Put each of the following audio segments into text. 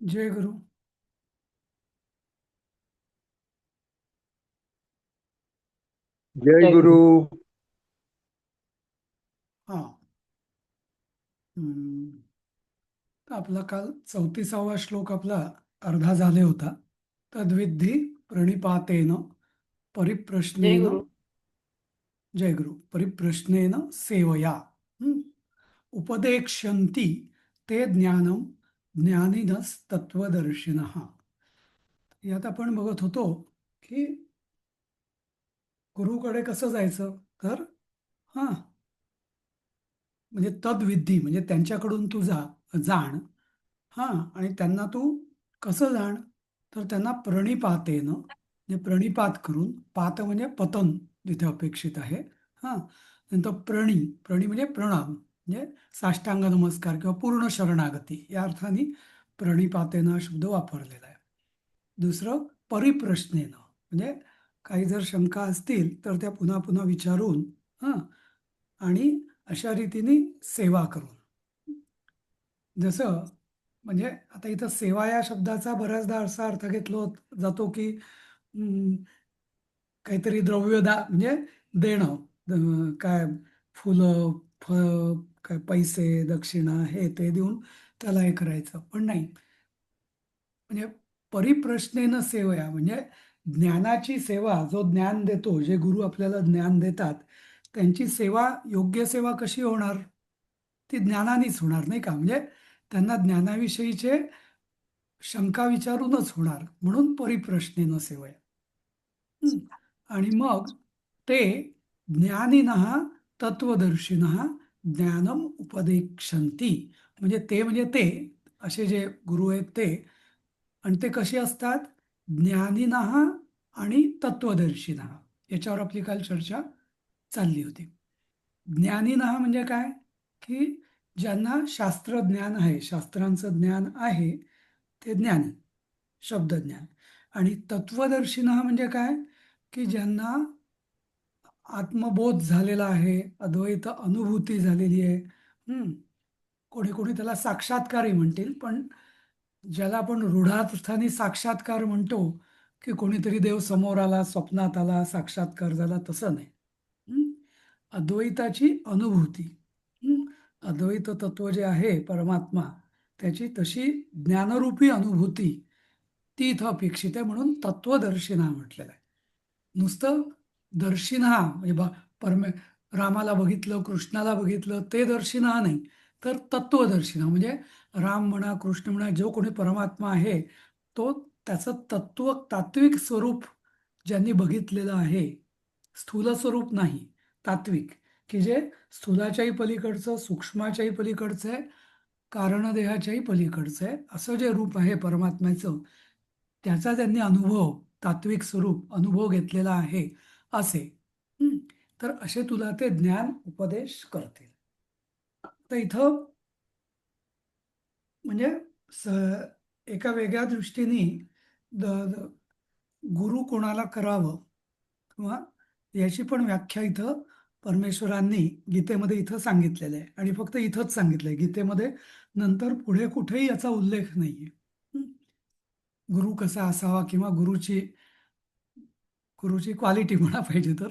जय गुरु. जय जय गुरु. गुरु. हा. हम्म. तर आपला काल 34वा श्लोक आपला अर्धा झाले होता. तद्विद्धी प्रणिपातेन जय परिप्रश्नेन. गुरु. जय गुरु. परिप्रश्नेन सेवया. हम्म. उपदेक्ष्यन्ति ते ज्ञानम ज्ञानिनस्तत्वदर्शिनः. यात आपण बघत होतो की गुरुकडे कसं जायचं. तर हा, म्हणजे तद्विद्धी म्हणजे त्यांच्याकडून तू जाण. हां, आणि त्यांना तू कसं जाण, तर त्यांना प्रणिपातेनं म्हणजे प्रणिपात करून. पात म्हणजे पतन तिथे अपेक्षित आहे. हां, नंतर प्रणी म्हणजे प्रणाम म्हणजे साष्टांग नमस्कार किंवा पूर्ण शरणागती या अर्थाने प्रणिपातेनं हा शब्द वापरलेला आहे. दुसरं परिप्रश्नेनं म्हणजे काही जर शंका असतील तर त्या पुन्हा पुन्हा विचारून, हां, आणि अशा रीतीने सेवा करून. जसं म्हणजे आता इथं सेवा या शब्दाचा बऱ्याचदा असा अर्थ जातो की काहीतरी म्हणजे देणं. काय फुलं, फळ, काय पैसे, दक्षिणा हे ते देऊन त्याला हे करायचं, पण नाही. म्हणजे परिप्रश्नेनं सेवया म्हणजे ज्ञानाची सेवा. जो ज्ञान देतो, जे गुरु आपल्याला ज्ञान देतात, त्यांची सेवा, योग्य सेवा कशी होणार? ती ज्ञानानेच होणार, नाही का? म्हणजे त्यांना ज्ञानाविषयीचे शंका विचारूनच होणार, म्हणून परिप्रश्नेनं सेवया. हं. आणि मग ते ज्ञानिनः तत्वदर्शिनः ज्ञानम उपदेक्षन्ति. म्हणजे ते असे जे गुरु आहेत ते. आणि ते कसे असतात? ज्ञानिनः आणि तत्वदर्शिनः. याच्यावर आपली काल चर्चा चालली होती. ज्ञानिनः म्हणजे काय? की ज्यांना शास्त्रज्ञान आहे, शास्त्रांचं ज्ञान आहे, ते ज्ञानी, शब्दज्ञान. आणि तत्वदर्शिनः म्हणजे काय? की ज्यांना आत्मबोध झालेला आहे, अद्वैत अनुभूती झालेली आहे. कोणी कोणी त्याला साक्षात्कारही म्हणतील, पण ज्याला आपण रूढार्थाने साक्षात्कार म्हणतो, की कोणीतरी देव समोर आला, स्वप्नात आला, साक्षात्कार झाला, तसं नाही. हं? अद्वैताची अनुभूती. हं? अद्वैत तत्व जे आहे परमात्मा, त्याची तशी ज्ञानरूपी अनुभूती ती इथं अपेक्षित आहे, म्हणून तत्वदर्शिना म्हटलेलं आहे. नुसतं दर्शिना म्हणजे रामाला बघितलं, कृष्णाला बघितलं, ते दर्शिना नाही. तर तत्वदर्शिना म्हणजे राम म्हणा, कृष्ण म्हणा, जो कोणी परमात्मा आहे, तो त्याचं तात्विक स्वरूप ज्यांनी बघितलेलं आहे. स्थूल स्वरूप नाही, तात्विक, की जे स्थूलाच्याही पलीकडचं, सूक्ष्माच्याही पलीकडचं आहे, कारणदेहाच्याही पलीकडचं आहे, असं जे रूप आहे परमात्म्याचं, त्याचा त्यांनी तात्विक स्वरूप अनुभव घेतलेला आहे असे. हं. तर असे तुला ते ज्ञान उपदेश करतील. तर इथं म्हणजे स एका वेगळ्या दृष्टीने गुरु कोणाला करावं किंवा याची पण व्याख्या इथं परमेश्वरांनी गीतेमध्ये इथं सांगितलेलं आहे. आणि फक्त इथंच सांगितलंय गीतेमध्ये, नंतर पुढे कुठेही याचा उल्लेख नाहीये. हं. गुरु कसा असावा किंवा गुरुची क्वालिटी म्हणा पाहिजे तर.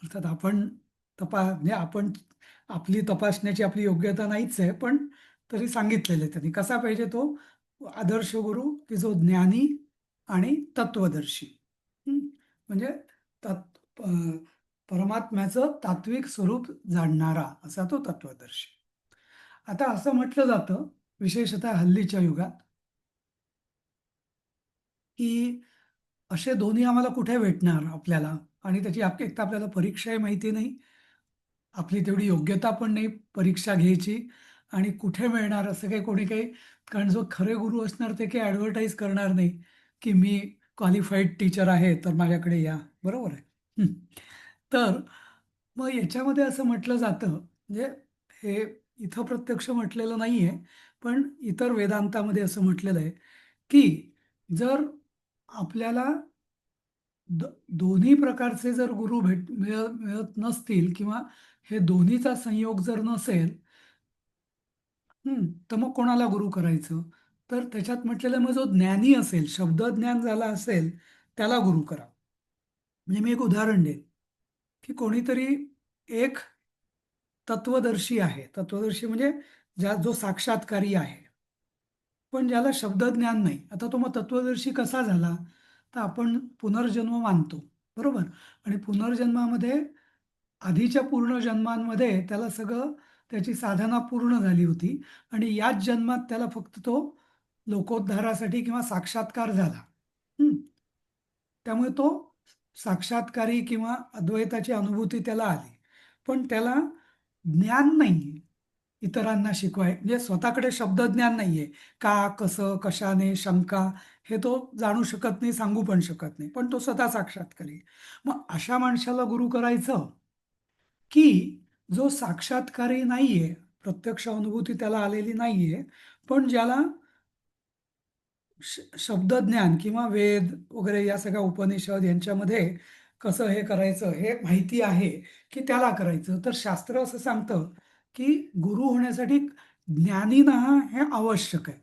अर्थात म्हणजे आपण आपली तपासण्याची आपली योग्यता नाहीच आहे, पण तरी सांगितलेलं आहे त्यांनी कसा पाहिजे तो आदर्श गुरु, की जो ज्ञानी आणि तत्वदर्शी. हं. म्हणजे परमात्म्याचं तात्विक स्वरूप जाणणारा असा तो तत्वदर्शी. आता असं म्हटलं जातं, विशेषतः हल्लीच्या युगात, की असे दोन्ही आम्हाला कुठे भेटणार आपल्याला. आणि त्याची एक तर आपल्याला परीक्षाही माहिती नाही, आपली तेवढी योग्यता पण नाही परीक्षा घ्यायची. आणि कुठे मिळणार असं काही. कारण जो खरे गुरु असणार ते काही ॲडव्हर्टाईज करणार नाही, की मी क्वालिफाईड टीचर आहे तर माझ्याकडे या. बरोबर आहे. तर मग याच्यामध्ये असं म्हटलं जातं, म्हणजे हे इथं प्रत्यक्ष म्हटलेलं नाही आहे, पण इतर वेदांतामध्ये असं म्हटलेलं आहे, की जर आपल्याला दोन्ही प्रकारचे जर गुरु मिळत नसतील, किंवा हे दोन्हीचा संयोग जर नसेल, तर मग कोणाला गुरु करायचं? तर त्याच्यात म्हटलेलं मग जो ज्ञानी असेल, शब्दज्ञान झाला असेल, त्याला गुरु करा. म्हणजे मी एक उदाहरण देईन की कोणीतरी एक तत्वदर्शी आहे. तत्वदर्शी म्हणजे जो साक्षात्कारी आहे, पण ज्याला शब्दज्ञान नाही. आता तो मग तत्वदर्शी कसा झाला? तर आपण पुनर्जन्म मानतो, बरोबर? आणि पुनर्जन्मामध्ये आधीच्या पूर्ण जन्मांमध्ये त्याला सगळं त्याची साधना पूर्ण झाली होती आणि याच जन्मात त्याला फक्त तो लोकोद्धारासाठी किंवा साक्षात्कार झाला. हं. त्यामुळे तो साक्षात्कारी किंवा अद्वैताची अनुभूती त्याला आली. पण त्याला ज्ञान नाहीये इतरांना शिकवाय, म्हणजे स्वतःकडे शब्दज्ञान नाहीये. का, कसं, कशाने, शंका, हे तो जाणू शकत नाही, सांगू पण शकत नाही. पण तो स्वतः साक्षात्कारी. मग अशा माणसाला गुरु करायचं की जो साक्षात्कारी नाहीये, प्रत्यक्ष अनुभूती त्याला आलेली नाहीये, पण ज्याला शब्दज्ञान किंवा वेद वगैरे या सगळ्या उपनिषद यांच्यामध्ये कसं हे करायचं हे माहिती आहे, की त्याला करायचं. तर शास्त्र असं सांगतं की गुरु होण्यासाठी ज्ञानीनं हे आवश्यक आहे.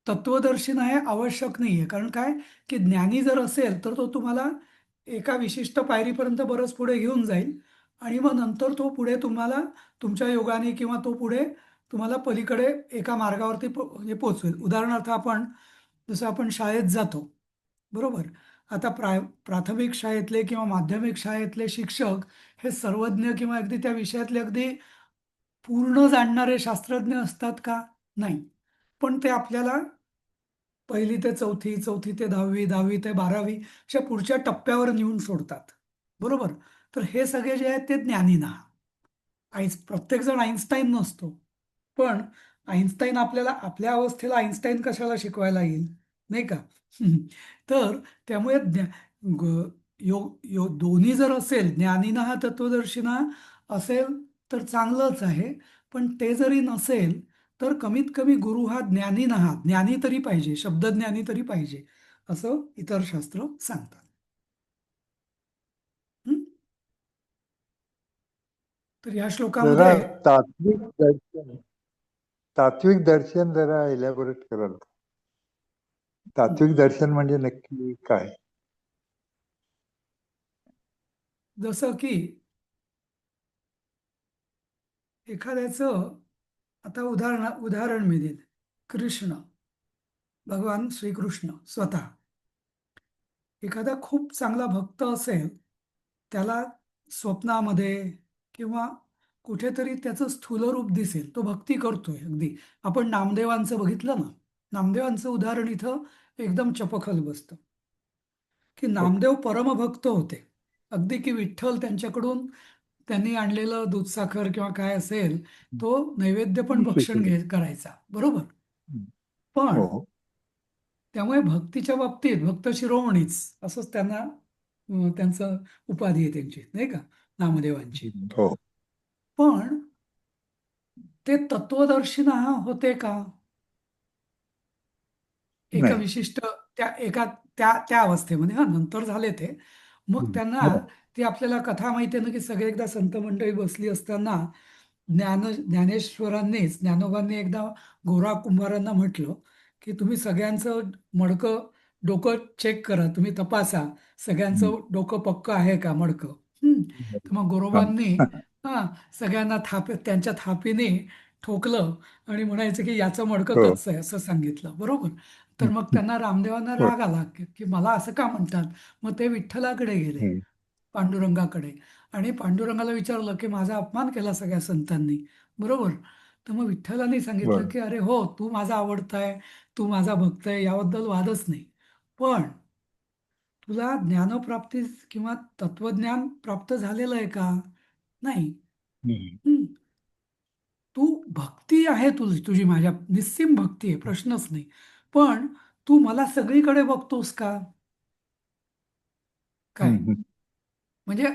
तत्वदर्शीनं हे आवश्यक नाहीये. कारण काय, की ज्ञानी जर असेल तर तो तुम्हाला एका विशिष्ट पायरीपर्यंत बरंच पुढे घेऊन जाईल आणि मग नंतर तो पुढे तुम्हाला तुमच्या योगाने किंवा तो पुढे तुम्हाला पलीकडे एका मार्गावरती म्हणजे पोचवेल. उदाहरणार्थ जसं आपण शाळेत जातो, बरोबर? आता प्राथमिक शाळेतले किंवा माध्यमिक शाळेतले शिक्षक हे सर्वज्ञ किंवा अगदी त्या विषयातले अगदी पूर्ण जाणणारे शास्त्रज्ञ असतात का? नाही. पण ते आपल्याला पहिली ते चौथी, चौथी ते दहावी, दहावी ते बारावी अशा पुढच्या टप्प्यावर नेऊन सोडतात, बरोबर? तर हे सगळे जे आहेत ते ज्ञानी ना. प्रत्येकजण आईन्स्टाईन नसतो. पण आईन्स्टाईन आपल्याला आपल्या अवस्थेला आईन्स्टाईन कशाला शिकवायला येईल, नाही का? तर त्यामुळे दोन्ही जर असेल, ज्ञानीना हा तत्वदर्शीना असेल तर चांगलंच आहे. पण ते जरी नसेल तर कमीत कमी गुरु हा ज्ञानी तरी पाहिजे, शब्दज्ञानी तरी पाहिजे, असं इतर शास्त्र सांगतात. हं? तर या जरा श्लोकामध्ये तात्विक दर्शन जरा इलॅबोरेट कराल का? तात्विक दर्शन म्हणजे नक्की काय? जसं की एखाद्याचं, आता उदाहरण मी देईन. कृष्ण, भगवान श्रीकृष्ण स्वतः एखादा खूप चांगला भक्त असेल, त्याला स्वप्नामध्ये किंवा कुठेतरी त्याचं स्थूल रूप दिसेल, तो भक्ती करतोय अगदी. आपण नामदेवांचं बघितलं ना, नामदेवांचं उदाहरण इथं एकदम चपखल बसतं की हो. नामदेव परमभक्त होते. अगदी की विठ्ठल त्यांच्याकडून त्यांनी आणलेलं दूधसाखर किंवा काय असेल तो नैवेद्य पण भक्षण करायचा, बरोबर? पण हो. त्यामुळे भक्तीच्या बाबतीत भक्त शिरोमणीच असंच त्यांना त्यांचं उपाधी आहे त्यांची, नाही का, नामदेवांची. हो. पण ते तत्वदर्शिना होते का? एका नाही. विशिष्ट त्या एका त्या त्या अवस्थेमध्ये, हा नंतर झाले ते. मग त्यांना हो. ती आपल्याला कथा माहिती आहे ना, की सगळे एकदा संत मंडळी बसली असताना ज्ञानेश्वरांनीच ज्ञानोबांनी एकदा गोरा कुंभारांना म्हटलं की तुम्ही सगळ्यांचं मडकं डोकं चेक करा, तुम्ही तपासा सगळ्यांचं डोकं पक्क आहे का मडकं. तर मग हा. गोरोबांनी हा सगळ्यांना त्यांच्या थापीने ठोकलं आणि म्हणायचं की याचं मडकं हो. कच्चं आहे असं सांगितलं, बरोबर? तर मग त्यांना रामदेवांना हो. राग आला की मला असं का म्हणतात. मग ते विठ्ठलाकडे गेले, पांडुरंगाकडे, आणि पांडुरंगाला विचारलं की माझा अपमान केला सगळ्या संतांनी, बरोबर? तर मग विठ्ठलाने सांगितलं बरं. की अरे हो, तू माझा आवडता आहे, तू माझा भक्त आहे, याबद्दल वादच नाही. पण तुला ज्ञानप्राप्ती किंवा तत्वज्ञान प्राप्त झालेलं आहे का? नाही. हं. तू भक्ती आहे, तुझी माझ्या निस्सीम भक्ती आहे, प्रश्नच नाही. पण तू मला सगळीकडे बघतोस का? काय म्हणजे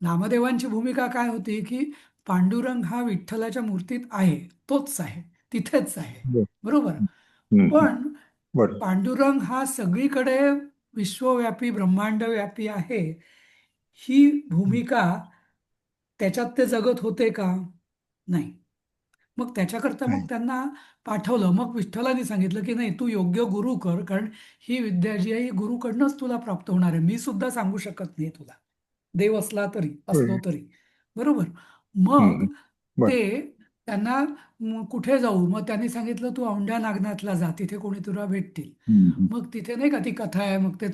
नामदेवांची भूमिका काय होती की पांडुरंग हा विठ्ठलाच्या मूर्तीत आहे, तोच आहे, तिथेच आहे, बरोबर? पण बरं. पांडुरंग हा सगळीकडे विश्वव्यापी ब्रह्मांडव्यापी आहे, ही भूमिका त्याच्यात ते जगत होते का? नाही. मग त्याच्याकरता मग नाही. त्यांना पाठवलं. मग विठ्ठलाने सांगितलं की नाही, तू योग्य गुरु कर, कारण ही विद्या जी आहे ही गुरुकडनंच तुला प्राप्त होणार आहे. मी सुद्धा सांगू शकत नाही तुला, देव असलो हम्म. तरी. बरोबर. मग हम्म. बर. ते त्यांना कुठे जाऊ, मग त्यांनी सांगितलं तू औंढ्या नागनाथला जा, तिथे कोणी तुला भेटतील. हम्म. मग तिथे नाही का ती कथा आहे, मग ते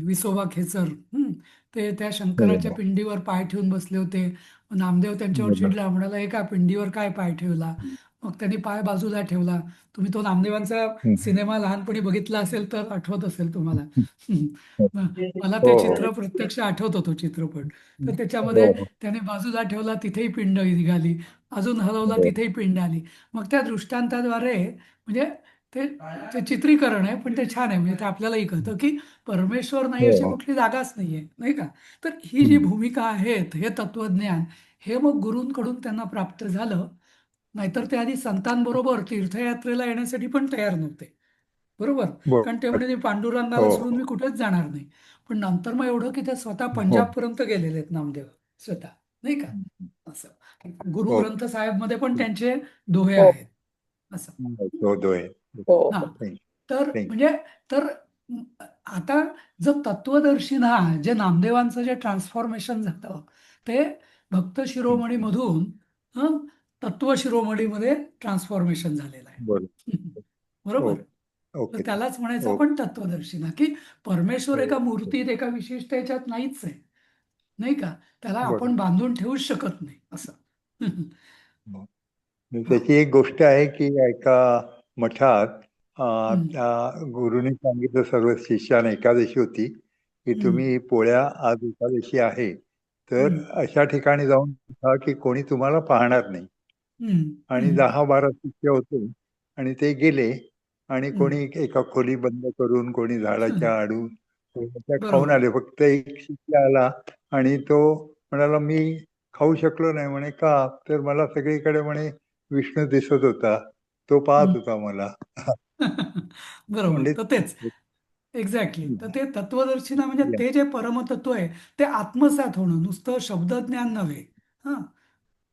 विसोबा खेचर, ते त्या हो, शंकराच्या हो. पिंडीवर पाय ठेवून बसले होते. मग नामदेव त्यांच्यावर बरोबर. चिडला, म्हणाला एका पिंडीवर काय पाय ठेवला. मग त्यांनी पाय बाजूला ठेवला. तुम्ही तो नामदेवांचा हम्म. सिनेमा लहानपणी बघितला असेल तर आठवत असेल तुम्हाला. म- मला हो, ते हो. चित्र प्रत्यक्ष आठवतो, तो चित्रपट. तर त्याच्यामध्ये हो, हो. त्याने बाजूला ठेवला, तिथेही पिंड निघाली. अजून हलवला, हो. तिथेही पिंड आली. मग त्या दृष्टांताद्वारे म्हणजे ते ते चित्रीकरण आहे, पण ते छान आहे. म्हणजे ते आपल्यालाही कळतं की परमेश्वर नाही हो, अशी हो. कुठली जागाच नाहीये, नाही का. तर ही जी हम्म. भूमिका आहेत, हे तत्वज्ञान, हे मग गुरूंकडून त्यांना प्राप्त झालं. नाहीतर ते आधी संतांबरोबर तीर्थयात्रेला येण्यासाठी पण तयार नव्हते. बरोबर. कारण ते बरोबर. म्हणजे पांडुरंगाला हो, सोडून मी कुठेच जाणार नाही. पण नंतर मग एवढं की ते स्वतः हो. पंजाबपर्यंत गेलेले आहेत नामदेव, स्वतः, नाही का. असं गुरु हो. ग्रंथ साहेब मध्ये पण त्यांचे दोहे हो. आहेत. असं. हो, दो आहे. हो. हा. थँक तर थँक म्हणजे तर म, आता जर तत्वदर्शिना, जे नामदेवांचं जे ट्रान्सफॉर्मेशन झालं, ते भक्त शिरोमणीमधून हं, तत्व शिरोमणीमध्ये ट्रान्सफॉर्मेशन झालेलं आहे. बरोबर. बरोबर. ओ- तर ओके. त्यालाच म्हणायचं ओके. आपण तत्वदर्शिना, की परमेश्वर एका ओके. मूर्तीत, एका विशिष्ट याच्यात नाहीच आहे, नाही का. त्याला बरोबर. आपण बांधून ठेवूच शकत नाही असं. हो. आणि हा. त्याची एक गोष्ट आहे की एका मठात हम्म, त्या गुरुनी सांगितलं सर्व शिष्याने, एकादशी होती, की हम्म, तुम्ही पोळ्या, आज एकादशी आहे, तर हम्म, अशा ठिकाणी जाऊन खा की कोणी तुम्हाला पाहणार नाही. हम्म, आणि हम्म, 10-12 शिष्य होते आणि ते गेले आणि हम्म. कोणी एका खोली बंद करून, कोणी झाडाच्या आडू, कोणी त्या खाऊन बरोबर. आले. फक्त एक शिष्य आला आणि तो म्हणाला, मी खाऊ शकलो नाही. म्हणे का? तर मला सगळीकडे म्हणे विष्णू दिसत होता, तो पाहत हं. होता मला. बरोबर. म्हणजे तर तेच. एक्झॅक्टली. तर ते तत्वदर्शिना म्हणजे ते जे परमतत्व आहे, ते आत्मसात होणं, नुसतं शब्दज्ञान नव्हे. हां. हो.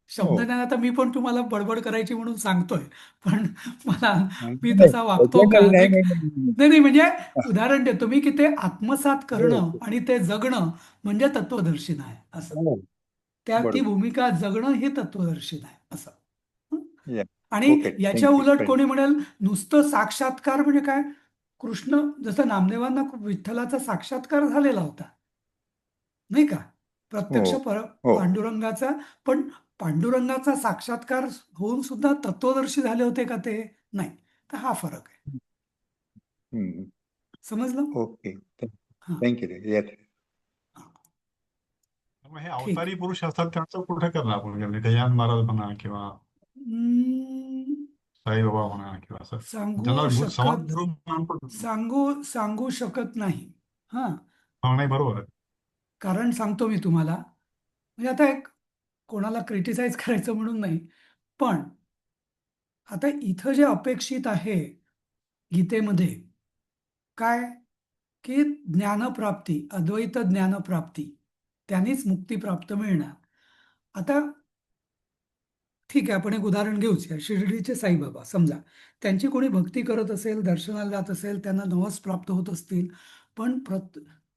शब्दज्ञान आता मी पण तुम्हाला बडबड करायची म्हणून सांगतोय. पण मला, नाही, मी नाही, तसा वागतो त्याचं का? काही नाही, नाही. नाही, नाही, नाही. नाही, नाही, म्हणजे उदाहरण देतो मी, की ते आत्मसात हो, करणं आणि ते जगणं म्हणजे तत्वदर्शिना आहे असं. हो. ती बरोबर. भूमिका जगणं हे तत्वदर्शिना आहे असं. हं. या. आणि ओके. याच्या थँक्यू. उलट कोणी म्हणेल नुसतं साक्षात्कार म्हणजे काय? कृष्ण, जसं नामदेवांना विठ्ठलाचा साक्षात्कार झालेला होता, नाही का. हो, प्रत्यक्ष हो. पांडुरंगाचा. पण पांडुरंगाचा साक्षात्कार होऊन सुद्धा तत्वदर्शी झाले होते का ते? नाही. तर हा फरक आहे. हम्म. समजलं. ओके. हा. थँक्यू. येस. हा. मग हे ठीक. अवतारी पुरुष असतात त्यांचं कुठे करणार आपण, म्हणजे गजानन महाराज म्हणा किंवा हम्म, साईबाबा म्हणा किंवा असं सांगू ज्यांना शकत समाज गुरु मानतो. सांगू शकत नाही. हा. हा, नाही, बरोबर आहे. कारण सांगतो मी तुम्हाला. म्हणजे आता एक, कोणाला क्रिटिसाइज करायचं म्हणून नाही, पण आता इथं जे अपेक्षित आहे गीतेमध्ये, काय, की ज्ञानप्राप्ती, अद्वैत ज्ञानप्राप्ती, त्यांनीच मुक्ती प्राप्त मिळणार. आता ठीक आहे, आपण एक उदाहरण घेऊच या. शिर्डीचे साईबाबा समजा, त्यांची कोणी भक्ती करत असेल, दर्शनाला जात असेल, त्यांना नवस प्राप्त होत असतील, पण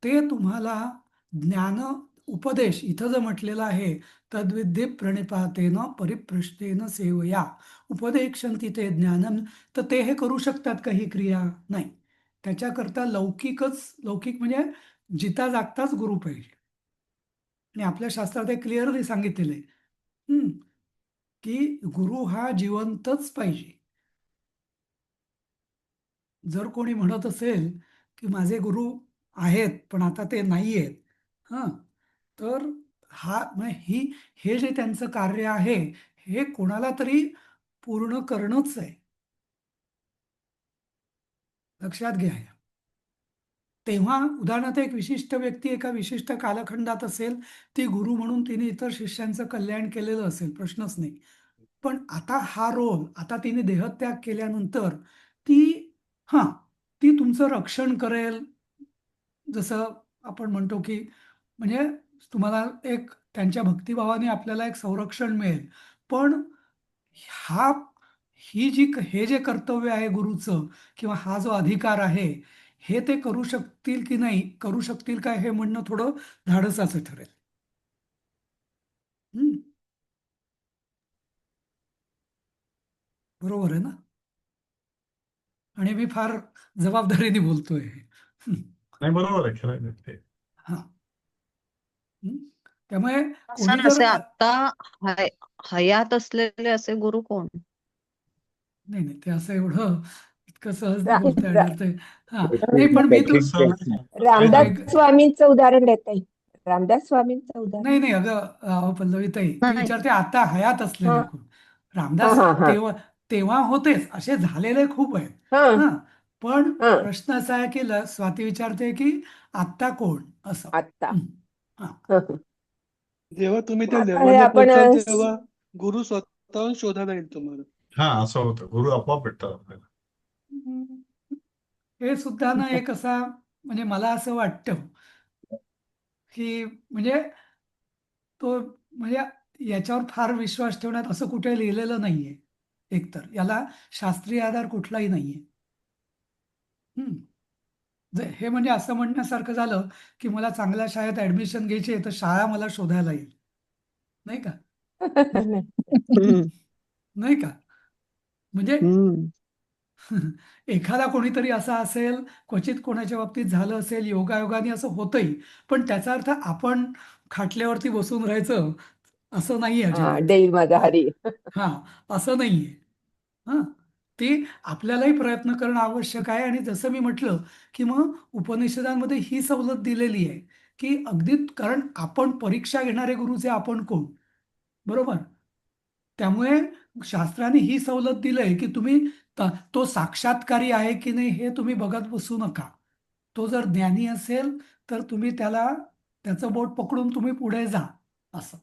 ते तुम्हाला ज्ञान उपदेश इथं जर म्हटलेलं आहे, तद्विद्ये प्रणिपातेन परिप्रश्नेन सेवया उपदेक्षन्ति ते ज्ञानम, तर ते हे करू शकतात का ही क्रिया? नाही. त्याच्याकरता लौकिक म्हणजे जिता जागताच गुरु पाहिजे. आणि आपल्या शास्त्रात हे क्लिअरली सांगितलेलं आहे, की गुरु हा जिवंतच पाहिजे. जर कोणी म्हणत असेल की माझे गुरु आहेत पण आता ते नाही आहेत, हां, तर हे जे त्यांचं कार्य आहे, हे कोणाला तरी पूर्ण करणंच आहे. लक्षात घ्या हे. तेव्हा उदाहरणार्थ एक विशिष्ट व्यक्ती एका विशिष्ट कालखंडात असेल, ती गुरु म्हणून तिने इतर शिष्यांचं कल्याण केलेलं असेल, प्रश्नच नाही. पण आता हा रोल, आता तिने देहत्याग केल्यानंतर ती, हां, ती तुमचं रक्षण करेल. जसं आपण म्हणतो की, म्हणजे तुम्हाला एक त्यांच्या भक्तिभावाने आपल्याला एक संरक्षण मिळेल. पण हा हे जे कर्तव्य आहे गुरुचं किंवा हा जो अधिकार आहे हे ते करू शकतील की नाही, करू शकतील काय हे म्हणणं थोडं धाडसाचं ठरेल. हम्म, बरोबर आहे ना? आणि मी फार जबाबदारीने बोलतोय. हम्म, नाही, बरोबर आहे, खरं आहे ते. हा. हम्म. त्यामुळे कोणी सर जर असे आता हयात असलेले असे गुरु कोण? नाही नाही ते असं एवढं इतकं सहज नाही रा- बोलता रा- येणार ते. हा नाही पण मी तू तसं रामदास ऐक स्वामींचं उदाहरण देता येईल. रामदास स्वामींचं उदाहरण. नाही नाही अगं पल्लवीताई ती नाही. विचारते आता हयात असलेले हा कोण. हा रामदास हा हा तेव्हा तेव्हा होतेच, असे झालेले खूप आहेत. हा हा पण हा प्रश्न असा आहे की स्वाती विचारते की आत्ता कोण असं. आत्ता. हं. हा हं, हं. जेव्हा तुम्ही त्या आता हे लेवलला आपण पोहोचाल तेव्हा गुरु स्वतःहून शोधायला येईल तुम्हाला. हा, असं होतं, गुरु आपोआप भेटतात आपल्याला. हे सुद्धा ना एक असा म्हणजे मला असं वाटतं की म्हणजे तो म्हणजे याच्यावर फार विश्वास ठेवण्यात असं कुठे लिहिलेलं नाहीये. एकतर याला शास्त्रीय आधार कुठलाही नाहीये. हम्म. हे म्हणजे असं म्हणण्यासारखं झालं की मला चांगल्या शाळेत ऍडमिशन घ्यायची आहे तर शाळा मला शोधायला येईल, नाही का? हम्म. नाही का? म्हणजे हम्म. एखादा कोणीतरी असा असेल, क्वचित कोणाच्या बाबतीत झालं असेल, योगायोगाने असं होतंही, पण त्याचा अर्थ आपण खाटल्यावरती बसून राहायचं असं नाही आहे हा जगात. देईल माझा हरी. हा असं नाहीये. हा ते आपल्यालाही प्रयत्न करणं आवश्यक आहे. आणि जसं मी म्हटलं की मग उपनिषदांमध्ये ही सवलत दिलेली आहे की अगदी, कारण आपण परीक्षा घेणारे गुरुचे आपण कोण, बरोबर? त्यामुळे शास्त्राने ही सवलत दिलंय की तुम्ही तो साक्षात्कारी आहे की नाही हे तुम्ही बघत बसू नका. तो जर ज्ञानी असेल तर तुम्ही त्याचं बोट पकडून तुम्ही पुढे जा असं.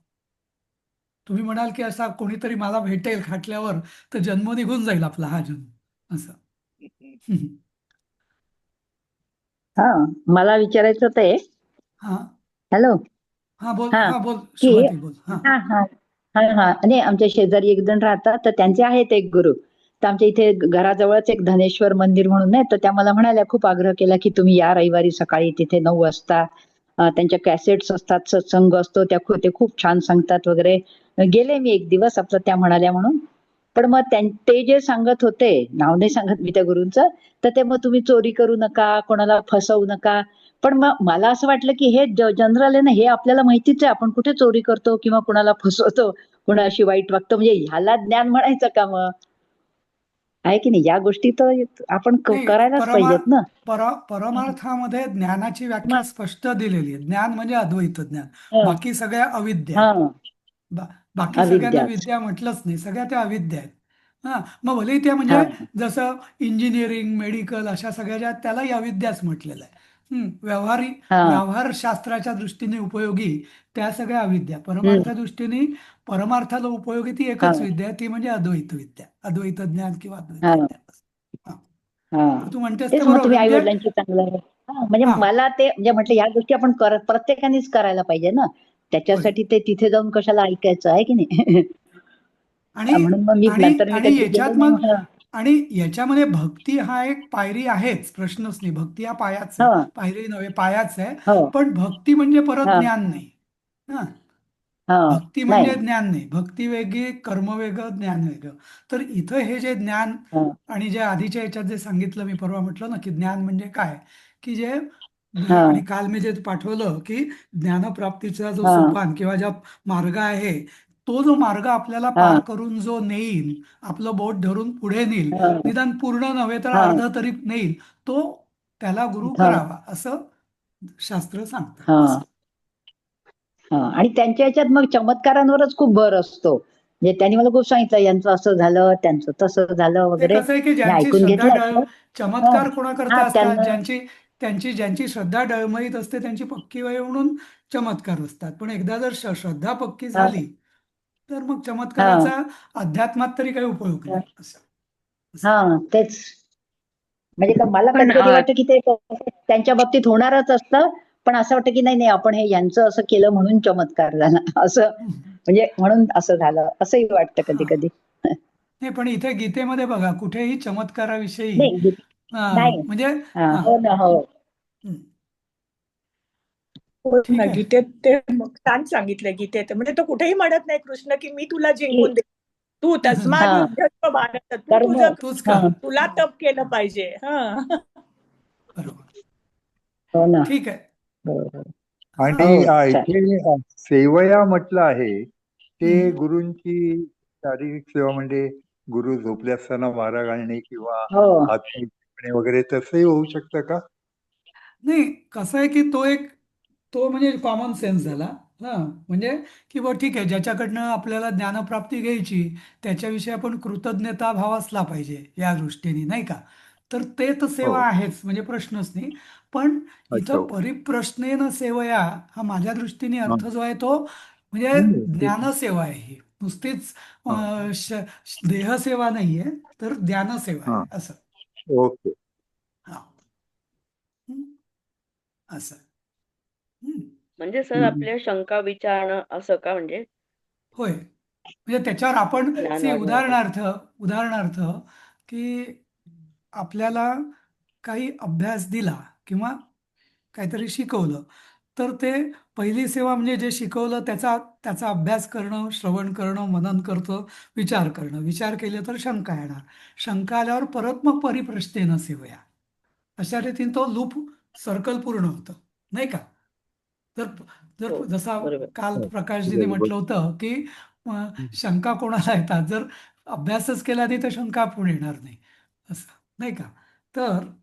तुम्ही म्हणाल की असा कोणीतरी मला भेटेल खाटल्यावर तर जन्म निघून जाईल आपला हा जन्म असं. हा, मला विचारायचं होतं हा हॅलो. हा बोल, हा हा बोल की सुहाती बोल. हा हा हा हा हा आणि आमच्या शेजारी एक जण राहतात, तर त्यांचे आहेत एक गुरु. तर आमच्या इथे घराजवळच एक धनेश्वर मंदिर म्हणून आहे, तर त्या मला म्हणाल्या, खूप आग्रह केला की तुम्ही या रविवारी सकाळी तिथे 9 वाजता. त्यांच्या कॅसेट्स असतात, सत्संग असतो, ते खूप छान सांगतात वगैरे. गेले मी एक दिवस, आपलं त्या म्हणाल्या म्हणून. पण मग ते जे सांगत होते, नाव नाही सांगत मी त्या गुरूंचं, तर ते मग तुम्ही चोरी करू नका, कोणाला फसवू नका. पण मग मला असं वाटलं की हे जनरल आहे ना, हे आपल्याला माहितीच आहे, आपण कुठे चोरी करतो किंवा कुणाला फसवतो, कुणाशी वाईट वागतो, म्हणजे ह्याला ज्ञान म्हणायचं का मग? आहे की नाही? या गोष्टी तर आपण नाही करायलाच पाहिजेत ना. परमार्थामध्ये ज्ञानाची व्याख्या मग स्पष्ट दिलेली आहे. ज्ञान म्हणजे अद्वैत ज्ञान, हं, बाकी सगळ्या अविद्या आहेत. हं, बाकी सगळ्यांना अविद्याच. विद्या म्हटलंच नाही, सगळ्या त्या अविद्या आहेत. हा मग भलेही त्या म्हणजे हा जसं इंजिनिअरिंग, मेडिकल अशा सगळ्या ज्या आहेत, त्यालाही अविद्याच म्हटलेलं आहे. हा व्यवहार शास्त्राच्या दृष्टीने उपयोगी त्या सगळ्या अविद्या. हम्म, परमार्थ दृष्टीने परमार्थाला उपयोगी ती हा एकच विद्या आहे, ती म्हणजे अद्वैत विद्या, अद्वैत ज्ञान किंवा अद्वैत हा विद्या. हा. हा तर तू म्हणतेस ते तेच मग बरोबर तुम्ही आहे आई म्हणजे. वडिलांची चांगलं. म्हणजे हा मला ते म्हणजे म्हटलं, या गोष्टी आपण प्रत्येकानेच करायला पाहिजे ना. होय. त्याच्यासाठी ते तिथे जाऊन कशाला ऐकायचं, आहे की नाही? आणि म्हणून मग मी आणि नंतर मी आणि कधी गेले याच्यात नाही मग म्हटलं. आणि याच्यामध्ये भक्ती हा एक पायरी आहेच, प्रश्नच नाही. भक्ती हा पायाच आहे, हो पायरी नव्हे पायाच आहे. हो पण भक्ती म्हणजे परत हा ज्ञान नाही. हा हो भक्ती नाही. म्हणजे ज्ञान नाही. भक्ती वेगळी, कर्म वेगळं, ज्ञान वेगळं. तर इथं हे जे ज्ञान हा आणि जे आधीच्या याच्यात जे सांगितलं, मी परवा म्हटलं ना की ज्ञान म्हणजे काय, की जे हा आणि काल मी जे पाठवलं की ज्ञानप्राप्तीचा जो हा सोपान किंवा ज्या मार्ग आहे, तो जो मार्ग आपल्याला हा पार करून जो नेईल, आपलं बोट धरून पुढे नेईल, हा निदान पूर्ण नव्हे तर हा अर्ध तरी नेईल, तो त्याला गुरु हा करावा असं शास्त्र सांगतात. हा असं. हा. आणि त्यांच्या ह्याच्यात मग चमत्कारांवरच खूप भर असतो. म्हणजे त्यांनी मला खूप सांगितलं, यांचं असं झालं, त्यांचं तसं झालं ते वगैरे. कसं आहे की मी ज्यांची ऐकून श्रद्धा घेतलं. हा चमत्कार कोणाकरता हा असतात, त्यांना ज्यांची श्रद्धा डळमळीत असते, त्यांची पक्की वय म्हणून चमत्कार असतात. पण एकदा जर श्रद्धा पक्की हा झाली तर मग हा चमत्काराचा अध्यात्मात तरी काही उपयोग नाही असं. असं. हा तेच. म्हणजे मला पण कधी कधी वाटतं की ते त्यांच्या बाबतीत होणारच असतं, पण असं वाटतं की नाही नाही, आपण हे यांचं असं केलं म्हणून चमत्कार झाला असं, हम्म. म्हणजे म्हणून असं झालं असंही वाटतं कधी हा कधी. नाही पण इथे गीतेमध्ये बघा कुठेही चमत्काराविषयी नाही नाही म्हणजे हा हो ना हो हं, हो ना ठीक आहे. गीतेत ते मग छान सांगितलंय गीतेत म्हणजे तो कुठेही म्हणत नाही कृष्ण की मी तुला की जिंकून दे तू तस्माद हा युद्धस्व भारत तू कर्म तुझं तूच हा कर. तुला तप केलं पाहिजे हा बरोबर. हो ना ठीक आहे. बरोबर आणि हो इथे सेवया म्हटलं आहे ते हं. गुरूंची शारीरिक सेवा म्हणजे गुरु झोपले असताना वारा घालणे किंवा हो हात वगैरे तसंही होऊ शकतं का? नाही कसं आहे की तो म्हणजे कॉमन सेन्स झाला. हा म्हणजे की बा ठीक आहे ज्याच्याकडनं आपल्याला ज्ञानप्राप्ती घ्यायची त्याच्याविषयी आपण कृतज्ञता भाव असला पाहिजे या दृष्टीने नाही का. तर ते तर हो. सेवा आहेच म्हणजे प्रश्नच नाही. पण अच्छा. इथं परिप्रश्नेन सेवया हा माझ्या दृष्टीने हा. अर्थ जो आहे तो म्हणजे नाही, ते ज्ञानसेवा आहे ही नुसतीच हा. देहसेवा नाहीये तर ज्ञानसेवा आहे हा. असं. ओके. हा हं, असं हं. म्हणजे सर आपल्या शंका विचारणं असं का म्हणजे होय. म्हणजे त्याच्यावर आपण ज्ञान वाढवण्यासाठी? उदाहरणार्थ की आपल्याला काही अभ्यास दिला किंवा काहीतरी शिकवलं तर ते पहिली सेवा म्हणजे जे शिकवलं त्याचा त्याचा अभ्यास करणं श्रवण करणं मनन करतं विचार केले तर शंका येणार शंका आल्यावर परत मग परिप्रश्नेनं सेवया अशा रीतीने तो लूप सर्कल पूर्ण होतं नाही का. जर हो, जर जसा बरोबर. काल हो. प्रकाशजीने बरोबर. म्हटलं होतं की शंका कोणाला येतात जर अभ्यासच केला नाही तर शंका पण येणार नाही असं नाही का. तर मग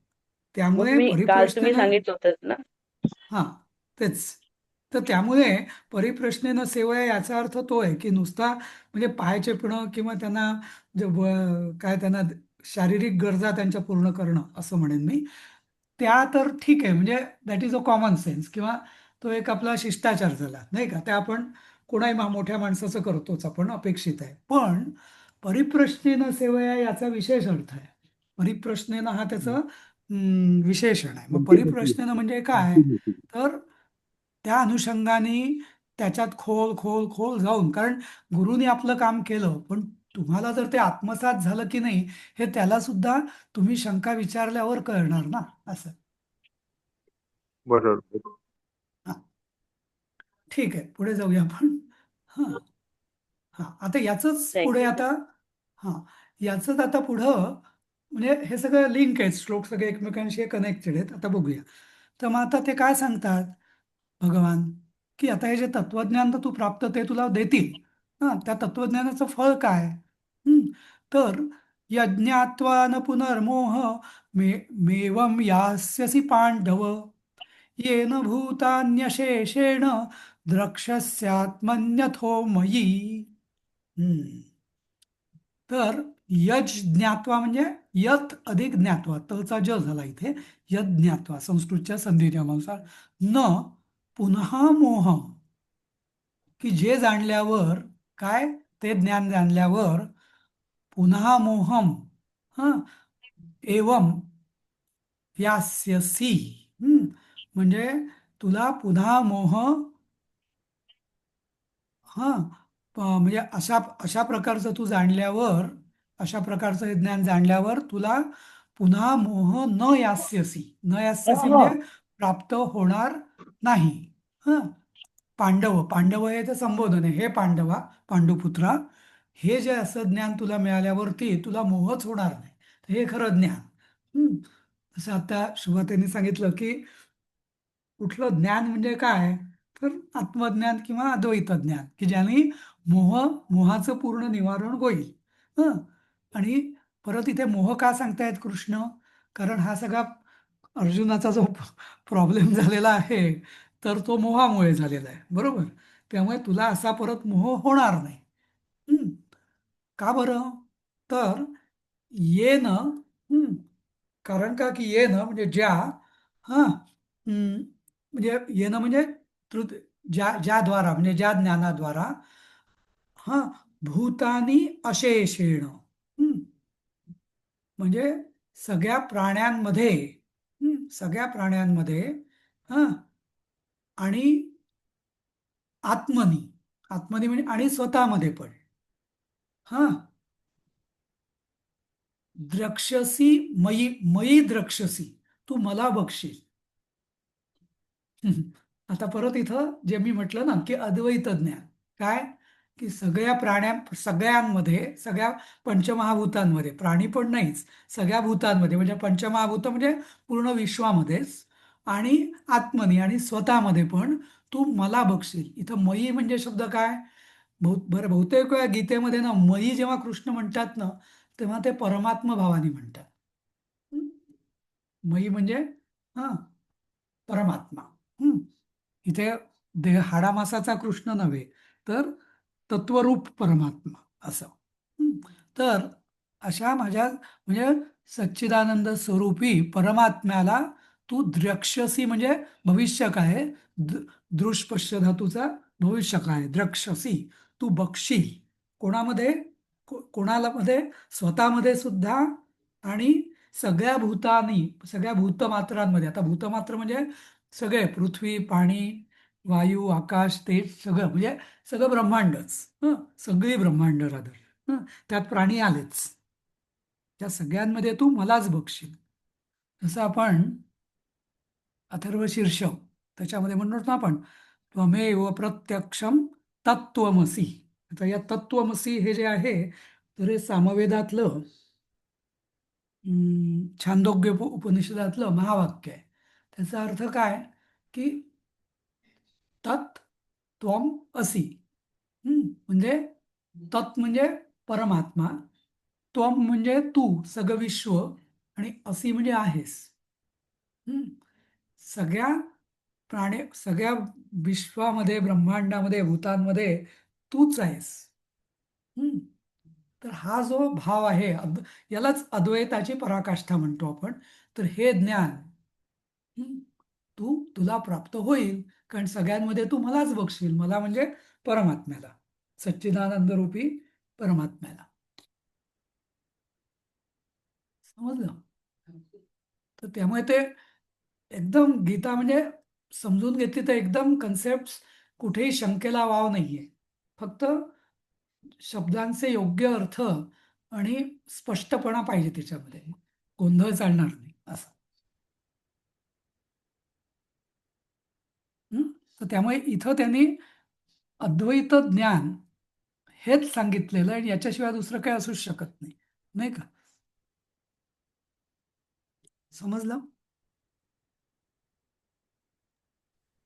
त्यामुळे मी काल तुम्ही परिप्रश्नेनं सांगितलं होतं ना हां तेच तर त्यामुळे परिप्रश्नेनं सेवया याचा अर्थ तो आहे की नुसता म्हणजे पाय चेपणं किंवा त्यांना काय त्यांना शारीरिक गरजा त्यांच्या पूर्ण करणं असं म्हणेन मी. त्या तर ठीक आहे म्हणजे that is a common sense किंवा तो एक आपला शिष्टाचार झाला नाही का त्या आपण कोणाही मोठ्या माणसाचं करतोच आपण अपेक्षित आहे. पण परिप्रश्नेनं सेवया याचा विशेष अर्थ आहे. परिप्रश्नेनं हा त्याचं विशेषण आहे. मग Continuity. परिप्रश्नेनं म्हणजे काय Continuity. तर त्या अनुषंगाने त्याच्यात खोल खोल खोल जाऊन कारण गुरुनी आपलं काम केलं पण तुम्हाला जर ते आत्मसात झालं की नाही हे त्याला सुद्धा तुम्ही शंका विचारल्यावर कळणार ना असं. बरोबर. हा ठीक आहे पुढे जाऊया आपण. हा हा आता याचंच पुढे थँक्यू सर. आता हा याचंच आता पुढं म्हणजे हे सगळं लिंक आहेत श्लोक सगळे एकमेकांशी कनेक्टेड आहेत आता बघूया. तर मग आता ते काय सांगतात भगवान की आता हे जे तत्वज्ञान तर तू प्राप्त ते तुला देतील. हां त्या तत्वज्ञानाचं फळ काय हं, तर यज्ञात्वा न पुनर्मोह मेवम यास्यसि पांडव येन भूतान्यशेषेण द्रक्ष्यस्यात्मन्यथो मयी. हं. तर यज ज्ञात्वा म्हणजे यत अधिक ज्ञात्वा तचा ज झाला इथे यद ज्ञात्वा संस्कृतच्या संधी नियमानुसार न पुन्हा मोह की जे जाणल्यावर काय ते ज्ञान जाणल्यावर पुन्हा मोहम ह एवम यास्यसी म्हणजे तुला पुन्हा मोह हां म्हणजे अशा अशा प्रकारचं तू जाणल्यावर अशा प्रकारचं हे ज्ञान जाणल्यावर तुला पुन्हा मोह न यास्यसी न यास्यसी हो म्हणजे प्राप्त होणार नाही. हां पांडव हे ते संबोधन आहे हे पांडुपुत्रा हे जे असं ज्ञान तुला मिळाल्यावरती तुला मोहच होणार नाही तर हे खरं ज्ञान. हं. जसं आता सुभाताईंनी सांगितलं की कुठलं ज्ञान म्हणजे काय तर आत्मज्ञान किंवा अद्वैत ज्ञान की ज्याने मोहाचं पूर्ण निवारण होईल. हं आणि परत इथे मोह का सांगतायत कृष्ण कारण हा सगळा अर्जुनाचा जो प्रॉब्लेम झालेला आहे तर तो मोहामुळे झालेला आहे बरोबर. त्यामुळे तुला असा परत मोह होणार नाही. हं. का बरं तर ये न कारण का की ये न म्हणजे ज्या हां म्हणजे येणं म्हणजे तृत ज्याद्वारा म्हणजे ज्या ज्ञानाद्वारा हां भूतानी अशेषेण म्हणजे सगळ्या प्राण्यांमध्ये सगळ्या प्राण्यांमध्ये हां आणि आत्मनी आत्मनी म्हणजे आणि स्वतःमध्ये पण हां द्रक्ष्यसी मयी मयी द्रक्ष्यसी, तू मला बघशील. आता परत इथं जे मी म्हटलं ना की अद्वैत ज्ञान काय, की सगळ्यांमध्ये, सगळ्या पंचमहाभूतांमध्ये, प्राणी पण नाहीच, सगळ्या भूतांमध्ये म्हणजे पंचमहाभूत म्हणजे पूर्ण विश्वामध्येच आणि आत्मनी आणि स्वतःमध्ये पण तू मला बघशील. इथं मयी म्हणजे शब्द काय, बहुतेक वेळा गीतेमध्ये ना मयी जेव्हा कृष्ण म्हणतात ना तेव्हा ते परमात्म भावाने म्हणतात. हं? मयी म्हणजे हा परमात्मा. हं. इथे हाडामासाचा कृष्ण नव्हे, तर तत्वरूप परमात्मा असं. हं. तर अशा माझ्या म्हणजे सच्चिदानंद स्वरूपी परमात्म्याला तू द्रक्ष्यसी म्हणजे भविष्य काय, दृष्पश्य धातूचा भविष्य काय, द्रक्ष्यसी तू बघशील. कोणामध्ये, कोणाला मध्ये, स्वतःमध्ये सुद्धा आणि सगळ्या भूतानी, सगळ्या भूतमात्रांमध्ये. आता भूतमात्र म्हणजे सगळे पृथ्वी, पाणी, वायू, आकाश, तेज सगळं म्हणजे सगळं ब्रह्मांडच. हं, सगळी ब्रह्मांड रादर. हं, त्यात प्राणी आलेच. त्या सगळ्यांमध्ये तू मलाच बघशील. जसं आपण अथर्वशीर्ष त्याच्यामध्ये म्हणतो ना आपण, त्वमेव प्रत्यक्षम तत्त्वमसी. आता या तत्त्वमसी हे जे आहे तर हे सामवेदातलं छांदोग्य उपनिषदातलं महावाक्य आहे. त्याचा अर्थ काय, की तत् त्वम असी. म्हणजे तत् म्हणजे परमात्मा, त्वम म्हणजे तू सगळं विश्व, आणि असी म्हणजे आहेस. हं. सगळ्या सगळ्या विश्वामध्ये, ब्रह्मांडामध्ये, भूतांमध्ये तूच आहेस. हं. तर हा जो भाव आहे, यालाच अद्वैताची पराकाष्ठा म्हणतो आपण. तर हे ज्ञान हं, तुला प्राप्त होईल, कारण सगळ्यांमध्ये तू मलाच बघशील. मला म्हणजे परमात्म्याला, सच्चिदानंद रूपी परमात्म्याला. समजलं? तर त्यामुळे ते एकदम गीता म्हणजे समजून घेतली तर एकदम कन्सेप्ट कुठेही शंकेला वाव नाहीये. फक्त शब्दांचे योग्य अर्थ आणि स्पष्टपणा पाहिजे त्याच्यामध्ये, गोंधळ चालणार नाही असं. हं? तर त्यामुळे इथं त्यांनी अद्वैत ज्ञान हेच सांगितलेलं आहे, आणि याच्याशिवाय दुसरं काही असूच शकत नाही, नाही का? समजलं?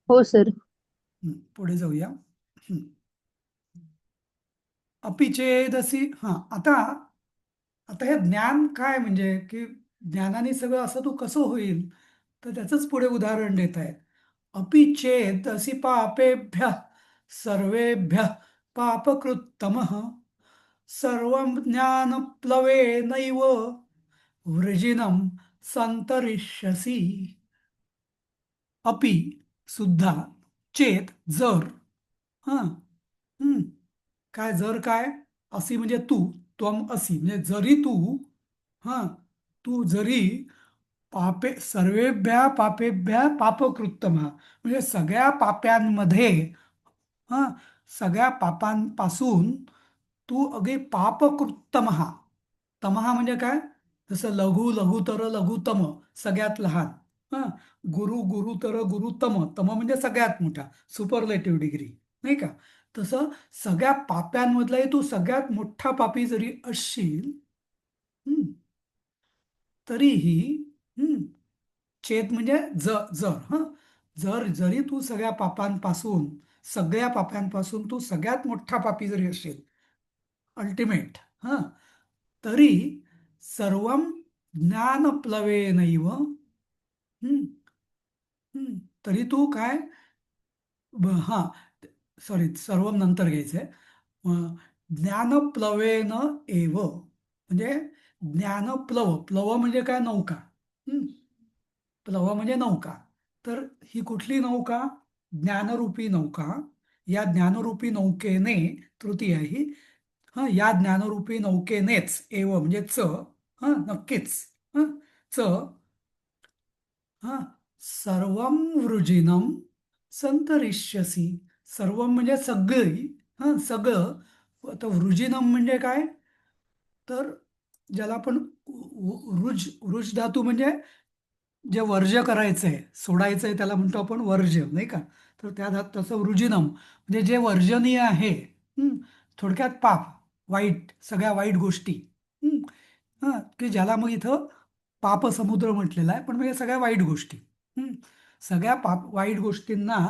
हो सर. पुढे जाऊया. हं. अपिचेदसी. हा, आता आता हे ज्ञान काय म्हणजे, की ज्ञानाने सगळं असं तू कसं होईल, तर त्याचंच पुढे उदाहरण देत आहेत. अपि चेदसि पापेभ्यः सर्वेभ्यः पापकृत्तमः सर्वं ज्ञानप्लवेनैव वृजिनं संतरिष्यसि. अपि सुद्धा, चेत जर, हा, काय जर काय, असी म्हणजे तू, त्वम असी म्हणजे जरी तू, हा, तू जरी सर्वेभ्या पापेभ्या पापकृत्तम म्हणजे सगळ्या पाप्यांमध्ये, हा, सगळ्या पापांपासून तू अगदी पापकृत्तमहा. तमहा म्हणजे काय, जसं लघु, लघुतर, लघुतम सगळ्यात लहान. हा, गुरु, गुरुतर, गुरुतम, तम म्हणजे सगळ्यात मोठा, सुपरलेटिव्ह डिग्री, नाही का? तसं सगळ्या पाप्यांमधलाही तू सगळ्यात मोठा पापी जरी असशील, हं, तरीही, हं, चेत म्हणजे जर, हं, जरी तू सगळ्या पापांपासून तू सगळ्यात मोठा पापी जरी असेल, अल्टिमेट, हा, तरी सर्वम ज्ञानप्लवेनैव, तरी तू काय, हा, सॉरी, सर्व नंतर घ्यायचंय. ज्ञानप्लवेन एव म्हणजे ज्ञानप्लव, प्लव म्हणजे काय, नौका. हं? प्लव म्हणजे नौका. तर ही कुठली नौका, ज्ञानरूपी नौका. या ज्ञानरूपी नौकेने, तृतीय ही, हा, या ज्ञानरूपी नौकेनेच, एव म्हणजे हा, नक्कीच, हा, हा, सर्वम वृजिनम संतरिष्यसी. सर्वम म्हणजे सगळी, हा, सगळं. आता वृजिनम म्हणजे काय, तर ज्याला आपण रुज धातू म्हणजे जे वर्ज्य करायचंय, सोडायचंय त्याला म्हणतो आपण वर्ज्य, नाही का? तर तसं वृजिनम म्हणजे जे वर्जनीय आहे. हं, थोडक्यात पाप, वाईट, सगळ्या वाईट गोष्टी. हं, की ज्याला मग इथं पापसमुद्र म्हटलेला आहे, पण म्हणजे सगळ्या वाईट गोष्टी. हं, सगळ्या वाईट गोष्टींना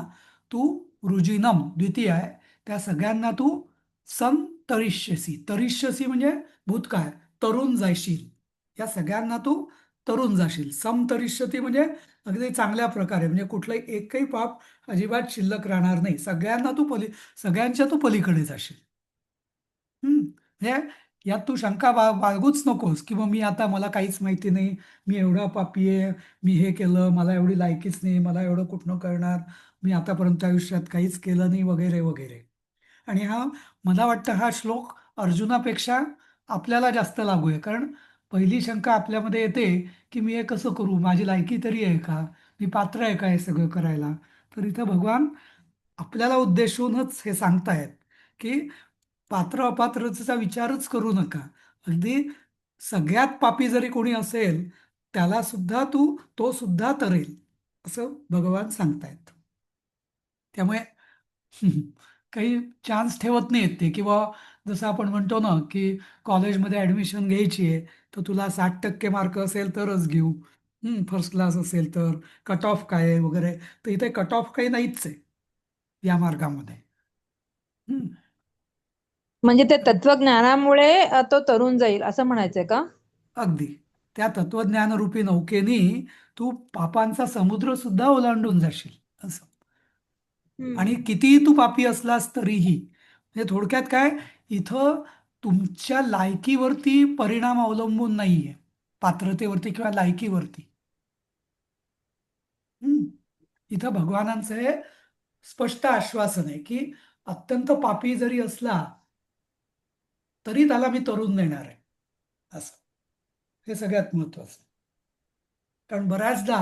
तू वृजिनम द्वितीय आहे, त्या सगळ्यांना तू संतरिष्यसी. तरिष्यसी म्हणजे भूतकाळ, तरुण जाशील. या सगळ्यांना तू तरुण जाशील. समतरिष्यती म्हणजे अगदी चांगल्या प्रकारे, म्हणजे कुठलंही एकही पाप अजिबात शिल्लक राहणार नाही. सगळ्यांच्या तू पलीकडे जाशील. म्हणजे यात तू शंका बाळगूच नकोस की मग मला काहीच माहिती नाही, मी एवढा पापी आहे, मी हे केलं, मला एवढी लायकीच नाही, मला एवढं कुठनं करणार, मी आतापर्यंत आयुष्यात काहीच केलं नाही, वगैरे वगैरे. आणि मला वाटतं हा श्लोक अर्जुनापेक्षा आपल्याला जास्त लागू आहे. कारण पहिली शंका आपल्यामध्ये येते की मी हे कसं करू, माझी लायकी तरी आहे का, मी पात्र आहे का हे सगळं करायला. तर इथं भगवान आपल्याला उद्देशूनच हे सांगतायत की पात्र अपात्रतेचा विचारच करू नका. अगदी सगळ्यात पापी जरी कोणी असेल त्याला सुद्धा तो सुद्धा तरेल, असं भगवान सांगतायत. त्यामुळे काही चान्स ठेवत नाहीत ते, किंवा जसं आपण म्हणतो ना की कॉलेजमध्ये ॲडमिशन घ्यायची आहे तर तुला 60% मार्क असेल तरच घेऊ, फर्स्ट क्लास असेल तर, कट ऑफ काय आहे वगैरे. तर इथे कट ऑफ काही नाहीच आहे या मार्गामध्ये. हम्म. म्हणजे ते तत्वज्ञानामुळे तो तरुण जाईल असं म्हणायचंय का? अगदी त्या तत्वज्ञानरूपी नौकेनी तू पापांचा समुद्र सुद्धा ओलांडून जाशील असं. आणि कितीही तू पापी असलास तरीही, म्हणजे थोडक्यात काय, इथं तुमच्या लायकीवरती परिणाम अवलंबून नाहीये, पात्रतेवरती किंवा लायकीवरती. इथं भगवानांचं हे स्पष्ट आश्वासन आहे की अत्यंत पापी जरी असला तरी त्याला मी तरुण देणार आहे, असं. हे सगळ्यात महत्वाचं. कारण बऱ्याचदा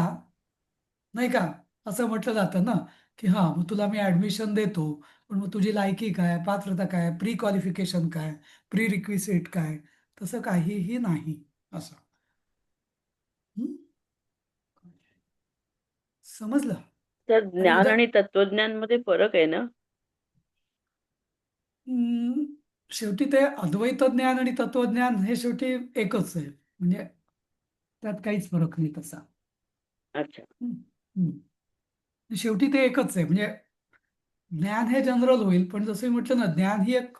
नाही का असं म्हटलं जातं ना की मग तुला मी ऍडमिशन देतो, पण मग तुझी लायकी काय, पात्रता काय, प्री क्वालिफिकेशन काय, प्री रिक्विसिट काय, तसं काहीही नाही असं. हं? समजलं? तर आणि ज्ञान आणि तत्वज्ञान मध्ये फरक आहे ना? हं, शेवटी ते अद्वैत ज्ञान आणि तत्वज्ञान हे शेवटी एकच आहे, म्हणजे त्यात काहीच फरक नाही तसा. अच्छा. हं, हं. शेवटी ते एकच आहे. म्हणजे ज्ञान हे जनरल होईल, पण जसं मी म्हटलं ना, ज्ञान ही एक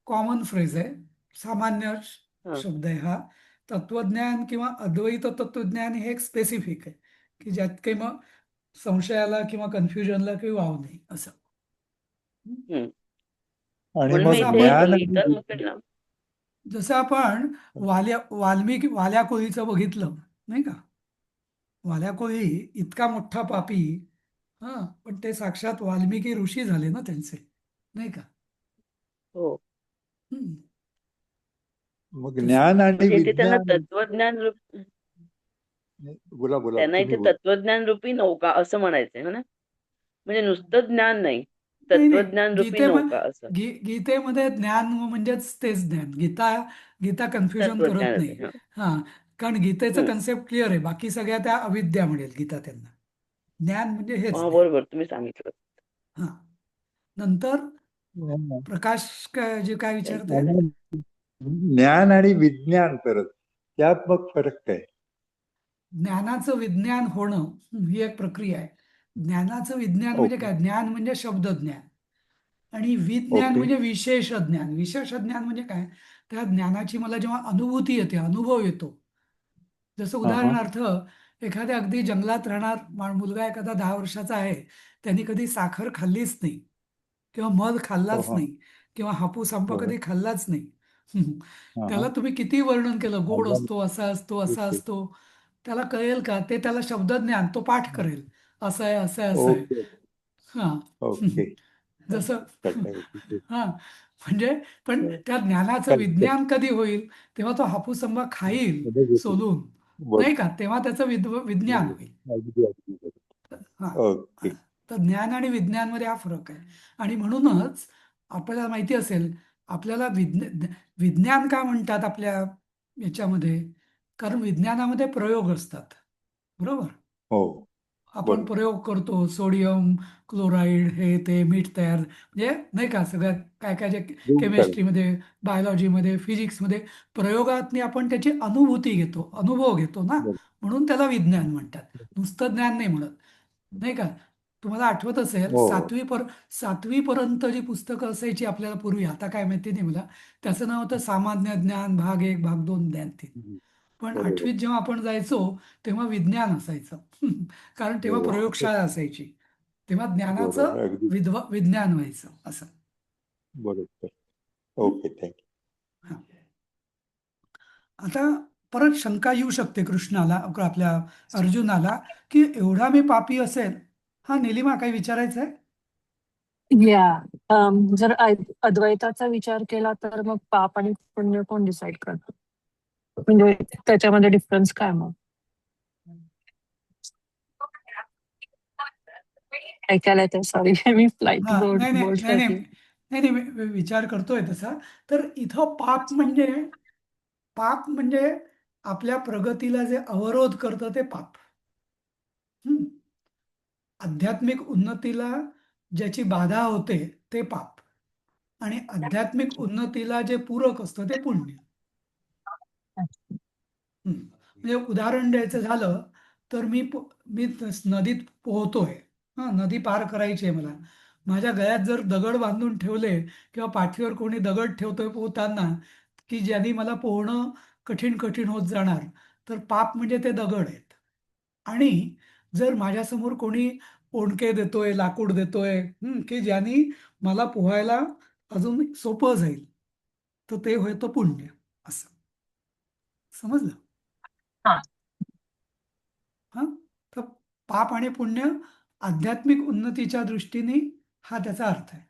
कॉमन फ्रेज आहे, सामान्य हा. शब्द आहे हा. तत्वज्ञान किंवा अद्वैत तत्वज्ञान हे एक स्पेसिफिक आहे की ज्यात काही मग संशयाला किंवा कन्फ्युजनला काही वाव नाही असं. हम्म. आणि म्हणून मी जसं मग इथे ज्ञान लिहिताना म्हटलं. जसं आपण वाल्या कोळीचं बघितलं, नाही का? वाल्या कोळी इतका मोठा पापी, पण ते साक्षात वाल्मिकी ऋषी झाले ना त्यांचे, नाही का? हो. हम्म. मग तसं ज्ञान आणि म्हणजे इथे त्यांना विज्ञान. तत्वज्ञान बोला बोला, त्यांना तुम्ही इथे बोला. तत्वज्ञान रूपी नौका असं म्हणायचंय ना? म्हणजे नुसतं ज्ञान नाही, नाही नाही, तत्वज्ञान रूपी नौका असं. गीतेमध्ये ज्ञान म्हणजेच तेच ज्ञान. गीता कन्फ्युजन करत तत्वज्ञानच नाही. आहे. कारण गीतेचं हम्म. कन्सेप्ट क्लिअर आहे. बाकी सगळ्या त्या अविद्या म्हणेल गीता त्यांना. ज्ञान म्हणजे हेच ज्ञान. बरोबर तुम्ही सांगितलं. हा. नंतर ज्ञान प्रकाश जे काय विचारते, ज्ञान आणि विज्ञान परत त्यात मग फरक काय? ज्ञानाचं विज्ञान होणं ही एक प्रक्रिया आहे. ज्ञानाचं विज्ञान म्हणजे ओके काय? ज्ञान म्हणजे शब्दज्ञान, आणि विज्ञान ओके. म्हणजे विशेष ज्ञान. विशेष ज्ञान म्हणजे काय? त्या ज्ञानाची मला जेव्हा अनुभूती येते, अनुभव येतो. जसं हा हा. उदाहरणार्थ, एखाद्या अगदी जंगलात राहणार मुलगा एखादा 10 वर्षाचा आहे, त्यांनी कधी साखर खाल्लीच नाही किंवा मध हो खाल्लाच हा. नाही किंवा हापूस आंबा हो कधी खाल्लाच नाही. हा हा. त्याला तुम्ही किती वर्णन केलं, गोड आलं असतो, असा असतो, असा ओके असतो, त्याला कळेल का? ते त्याला शब्दज्ञान, तो पाठ करेल, असं आहे, असं आहे, असं आहे. ओके हां. ओके. जसं कळतंय. हां, म्हणजे पण त्या ज्ञानाचं कळतंय. विज्ञान कधी होईल? तेव्हा तो हापूस आंबा खाईल बरोबर. सोलून, नाही का? तेव्हा त्याचं विज्ञान होईल. अगदी अगदी बरोबर. हां. ओके. तर ज्ञान आणि विज्ञानमध्ये हा फरक आहे. आणि म्हणूनच आपल्याला माहिती असेल, आपल्याला विज्ञान का म्हणतात आपल्या याच्यामध्ये? कारण विज्ञानामध्ये प्रयोग असतात, बरोबर? हो, आपण बरोबर. प्रयोग करतो, सोडियम क्लोराईड, हे ते मीठ तयार, म्हणजे नाही का, सगळ्यात काय काय जे खूप सारं. केमिस्ट्रीमध्ये, बायोलॉजीमध्ये, फिजिक्समध्ये प्रयोगातनी आपण त्याची अनुभूती घेतो, अनुभव घेतो ना, बरोबर. म्हणून त्याला विज्ञान म्हणतात. नुसतं ज्ञान नाही म्हणत, नाही का? तुम्हाला आठवत असेल, हो, 7वी पर्यंत जी पुस्तकं असायची आपल्याला पूर्वी, आता काय माहिती नाही मला, त्याचं नाव होतं सामान्य ज्ञान भाग 1, भाग 2, ज्ञान 3. पण बरोबर. 8वीत जेव्हा आपण जायचो तेव्हा विज्ञान असायचं. कारण तेव्हा हो, प्रयोगशाळा असायची, तेव्हा ज्ञानाचं बरोबर. अगदी विज्ञान व्हायचं असं. बरोबर. हं? Okay, thank you. हा. आता परत शंका येऊ शकते कृष्णाला, आपल्या अर्जुनाला, की एवढा मी पापी असेल. हा, निलिमा, काही विचारायचं आहे? जर अद्वैताचा विचार केला तर मग पाप आणि पुण्य कोण डिसाईड करतं? म्हणजे त्याच्यामध्ये डिफरन्स काय मग? ऐकायला येतंय, सॉरी. मी फ्लाईट हा, बोर्ड नाही नाही बोर्ड नाही नाही करते. नाही नाही, मी विचार करतोय तसा. तर इथं पाप म्हणजे आपल्या प्रगतीला जे अवरोध करतं ते पाप. हं? आध्यात्मिक उन्नतीला ज्याची बाधा होते ते पाप, आणि आध्यात्मिक उन्नतीला जे पूरक असतं ते पुण्य. म्हणजे उदाहरण द्यायचं झालं तर मी नदीत पोहतोय, हां, नदी पार करायची आहे मला. माझ्या गळ्यात जर दगड बांधून ठेवले किंवा पाठीवर कोणी दगड ठेवतोय पोहताना, की ज्यांनी मला पोहणं कठीण कठीण होत जाणार, तर पाप म्हणजे ते दगड आहेत. आणि जर माझ्यासमोर कोणी ओंडके देतोय, लाकूड देतोय, की ज्यांनी मला पोहायला अजून सोपं जाईल, तर ते होतं पुण्य. असं समजलं? हा. हां, तर पाप आणि पुण्य आध्यात्मिक उन्नतीच्या दृष्टीने हा त्याचा अर्थ आहे.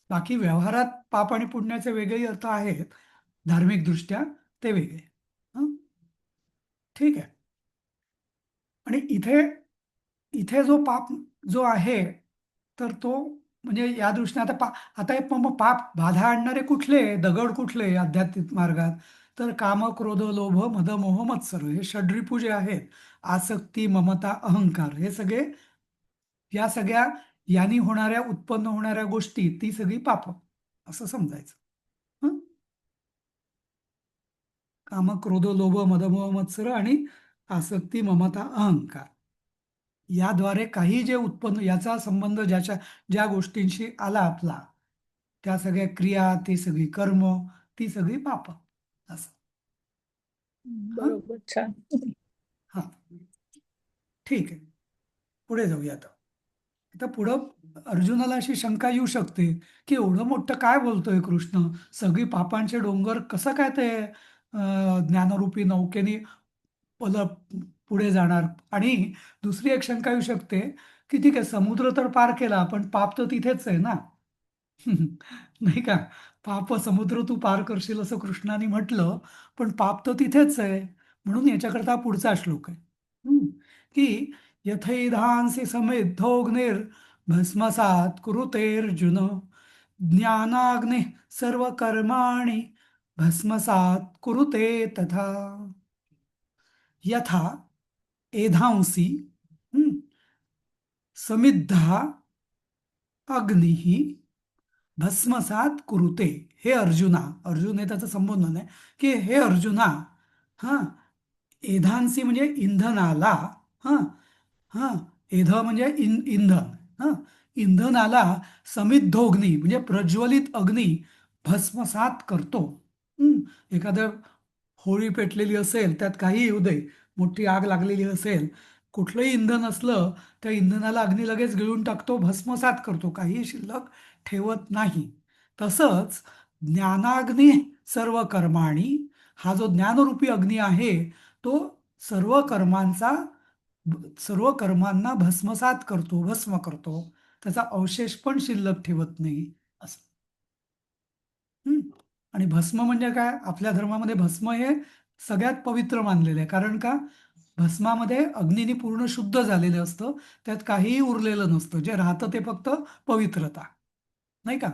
बाकी व्यवहारात पाप आणि पुण्याचे वेगळे अर्थ आहेत, धार्मिक दृष्ट्या ते वेगळे. हं? ठीक आहे. आणि इथे इथे जो पाप जो आहे, तर तो म्हणजे या दृष्टीने आता मग पाप बाधा आणणारे कुठले, दगड कुठले आध्यात्मिक मार्गात? तर काम, क्रोध, लोभ, मद, मोह, मत्सर, हे षड्रिपू जे आहेत, आसक्ती, ममता, अहंकार, हे सगळे, या सगळ्या यांनी उत्पन्न होणाऱ्या गोष्टी, ती सगळी पाप असं समजायचं. हं? काम, क्रोध, लोभ, मद, मोह, मत्सर आणि आसक्ती, ममता, अहंकार, याद्वारे काही जे उत्पन्न, याचा संबंध ज्या गोष्टींशी आला आपला, त्या सगळ्या क्रिया, ती सगळी कर्म, ती सगळी पाप असं. हा, बरोबर, छान. हा, ठीक आहे. पुढे जाऊया आता. आता पुढं अर्जुनाला अशी शंका येऊ शकते, की एवढं मोठं काय बोलतोय कृष्ण, सगळी पापांचे डोंगर कसं काय ते ज्ञानरूपी नौकेने पल पुढे जाणार? आणि दुसरी एक शंका येऊ शकते, की ठीक आहे, समुद्र तर पार केला, पण पाप तर तिथेच आहे ना. नाही का? पाप समुद्र तू पार करशील असं कृष्णाने म्हटलं, पण पाप तर तिथेच आहे. म्हणून याच्याकरता हा पुढचा श्लोक आहे. की यथैधांसी समिद्धोऽग्निर् भस्मसात् कुरुतेऽर्जुन, ज्ञानाग्निः सर्वकर्माणि भस्मसात् कुरुते तथा. यथा एधांसी समिद्धा अग्निः भस्मसात कुरुते. हे अर्जुना, अर्जुन हे त्याचं संबोधन आहे, की हे अर्जुना, हां, एधांसी म्हणजे इंधनाला, हां हां, एध म्हणजे इंधन, हां, इंधनाला समिद्धोग्नी म्हणजे प्रज्वलित अग्नी भस्मसात करतो. एखादं होळी पेटलेली असेल, त्यात काही येऊ दे, मोठी आग लागलेली असेल, कुठलंही इंधन असलं, त्या इंधनाला अग्नी लगेच गिळून टाकतो, भस्मसात करतो, काही शिल्लक ठेवत नाही. तसंच ज्ञानाग्नी सर्व कर्माणी, हा जो ज्ञानरूपी अग्नी आहे, तो सर्व कर्मांना भस्मसात करतो, भस्म करतो, त्याचा अवशेष पण शिल्लक ठेवत नाही असं. आणि भस्म म्हणजे काय? आपल्या धर्मामध्ये भस्म हे सगळ्यात पवित्र मानलेलं आहे. कारण का? भस्मामध्ये अग्नीने पूर्ण शुद्ध झालेलं असतं, त्यात काहीही उरलेलं नसतं, जे राहतं ते फक्त पवित्रता, नाही का?